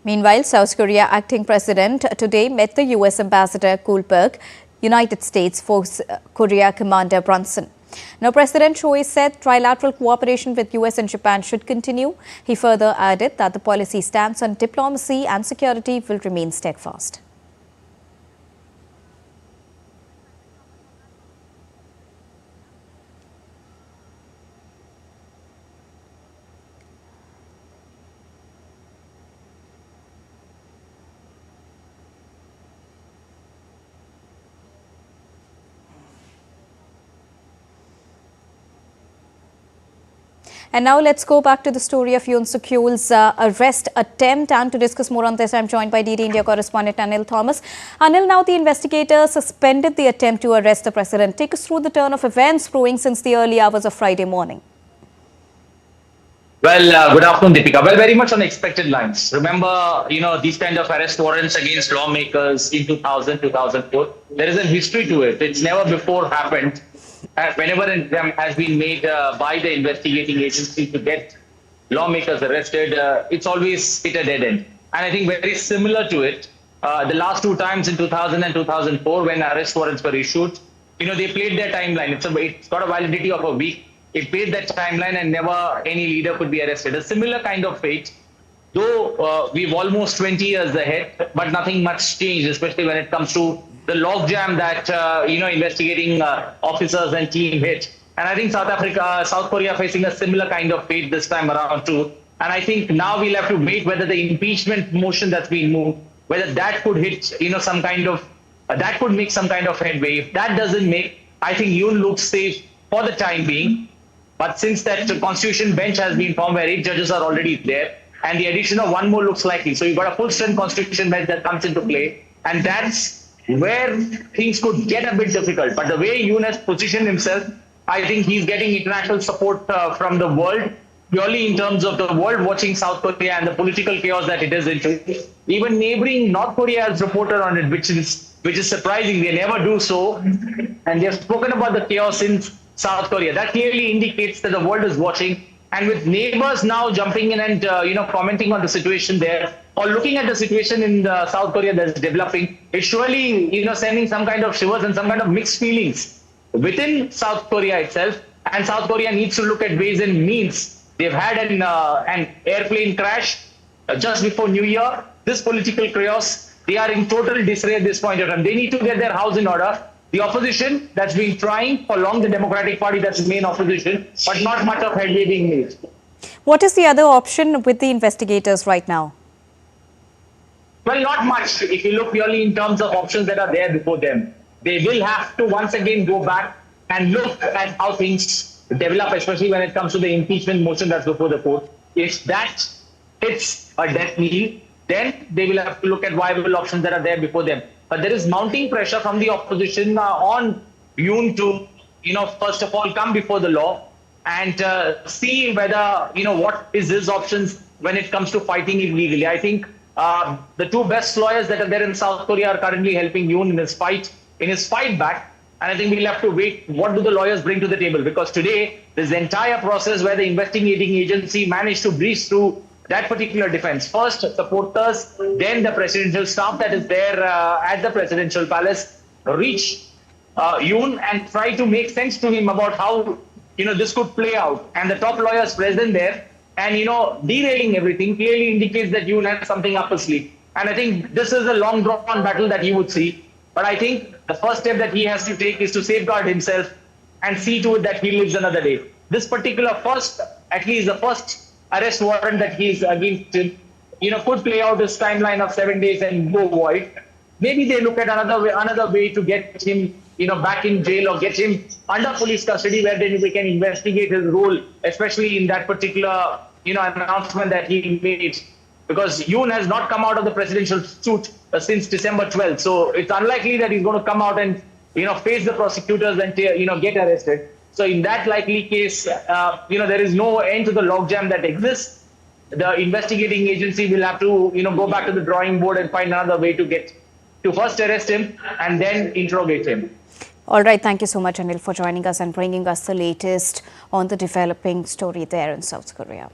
Meanwhile, South Korea acting president today met the US Ambassador Koolberg, United States for Korea Commander Brunson. Now, President Choi said trilateral cooperation with US and Japan should continue. He further added that the policy stance on diplomacy and security will remain steadfast. And now let's go back to the story of Yoon Suk Yeol's arrest attempt. And to discuss more on this, I'm joined by DD India correspondent Anil Thomas. Anil, now the investigators suspended the attempt to arrest the president. Take us through the turn of events brewing since the early hours of Friday morning. Well, good afternoon, Deepika. Well, very much on expected lines. Remember, these kind of arrest warrants against lawmakers in 2000, 2004. There is a history to it. It's never before happened. Whenever an attempt has been made by the investigating agency to get lawmakers arrested, it's always hit a dead end. And I think very similar to it, the last two times in 2000 and 2004, when arrest warrants were issued, they played their timeline. It's got a validity of a week. It played that timeline and never any leader could be arrested. A similar kind of fate, though we've almost 20 years ahead, but nothing much changed, especially when it comes to the logjam that, investigating officers and team hit. And I think South Korea facing a similar kind of fate this time around too. And I think now we'll have to wait whether the impeachment motion that's been moved, whether that could hit, some kind of, that could make some kind of headway. If that doesn't make, I think Yoon looks safe for the time being. But since that constitution bench has been formed where 8 judges are already there, and the addition of one more looks likely. So you've got a full strength constitution bench that comes into play. And that's where things could get a bit difficult. But the way Yoon has positioned himself, I think he's getting international support from the world, purely in terms of the world watching South Korea and the political chaos that it is into. Even neighboring North Korea has reported on it, which is surprising. They never do so. And they've spoken about the chaos in South Korea. That clearly indicates that the world is watching. And with neighbors now jumping in and commenting on the situation there, or looking at the situation in South Korea that's developing, it's surely sending some kind of shivers and some kind of mixed feelings within South Korea itself. And South Korea needs to look at ways and means. They've had an airplane crash just before New Year. This political chaos, they are in total disarray at this point of time. They need to get their house in order. The opposition that's been trying for long, the Democratic Party, that's the main opposition, but not much of headway being made. What is the other option with the investigators right now? Well, not much. If you look purely in terms of options that are there before them, they will have to once again go back and look at how things develop, especially when it comes to the impeachment motion that's before the court. If that hits a death knell, then they will have to look at viable options that are there before them. But there is mounting pressure from the opposition on Yoon to, first of all, come before the law and see whether, what is his options when it comes to fighting illegally. I think the two best lawyers that are there in South Korea are currently helping Yoon in his fight back. And I think we'll have to wait. What do the lawyers bring to the table? Because today, this entire process where the investigating agency managed to breeze through that particular defense. First, supporters, then the presidential staff that is there at the presidential palace reach Yoon and try to make sense to him about how this could play out. And the top lawyers present there and derailing everything clearly indicates that Yoon has something up his sleeve. And I think this is a long drawn battle that he would see. But I think the first step that he has to take is to safeguard himself and see to it that he lives another day. This particular at least the first arrest warrant that he's against him, could play out this timeline of 7 days and go void. Maybe they look at another way to get him, back in jail or get him under police custody where then they can investigate his role, especially in that particular, announcement that he made. Because Yoon has not come out of the presidential suit since December 12th. So it's unlikely that he's going to come out and, face the prosecutors and, get arrested. So in that likely case, there is no end to the logjam that exists. The investigating agency will have to, go back to the drawing board and find another way to first arrest him and then interrogate him. All right. Thank you so much, Anil, for joining us and bringing us the latest on the developing story there in South Korea.